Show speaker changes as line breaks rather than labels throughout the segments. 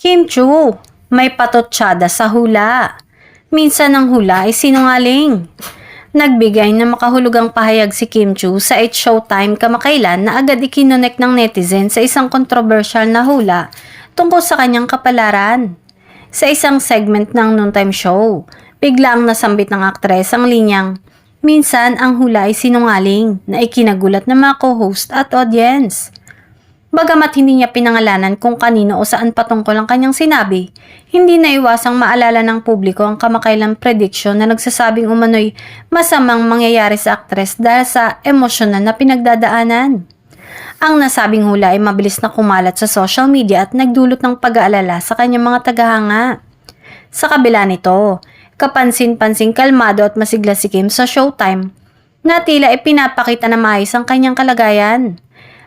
Kim Chu, may patotsyada sa hula. Minsan ang hula ay sinungaling. Nagbigay ng makahulugang pahayag si Kim Chu sa It's Showtime kamakailan na agad ikinonek ng netizen sa isang kontrobersyal na hula tungkol sa kanyang kapalaran. Sa isang segment ng noontime show, biglaang nasambit ng aktres ang linyang, "Minsan ang hula ay sinungaling," na ikinagulat ng mga co-host at audience. Bagamat hindi niya pinangalanan kung kanino o saan patungkol ang kanyang sinabi, hindi naiwasang maalala ng publiko ang kamakailang prediksyon na nagsasabing umano'y masamang mangyayari sa aktres dahil sa emosyonal na pinagdadaanan. Ang nasabing hula ay mabilis na kumalat sa social media at nagdulot ng pag-aalala sa kanyang mga tagahanga. Sa kabila nito, kapansin-pansing kalmado at masigla si Kim sa Showtime na tila ipinapakita na maayos ang kanyang kalagayan.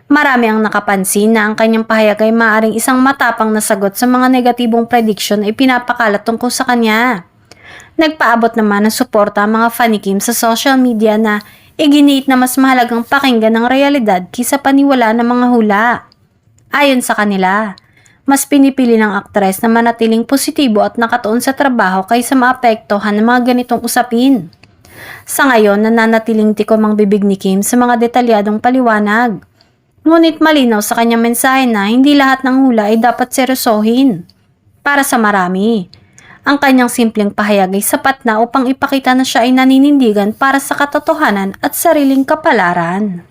Marami ang nakapansin na ang kanyang pahayag ay maaaring isang matapang na sagot sa mga negatibong prediction na ipinapakalat tungkol sa kanya. Nagpaabot naman ng suporta ang mga fan ni Kim sa social media na iginiit na mas mahalagang pakinggan ng realidad kaysa paniwala ng mga hula. Ayon sa kanila, mas pinipili ng aktres na manatiling positibo at nakatuon sa trabaho kaysa maapektuhan ng mga ganitong usapin. Sa ngayon, nananatiling tikom ang bibig ni Kim sa mga detalyadong paliwanag. Ngunit malinaw sa kanyang mensahe na hindi lahat ng hula ay dapat seryosohin. Para sa marami, ang kanyang simpleng pahayag ay sapat na upang ipakita na siya ay naninindigan para sa katotohanan at sariling kapalaran.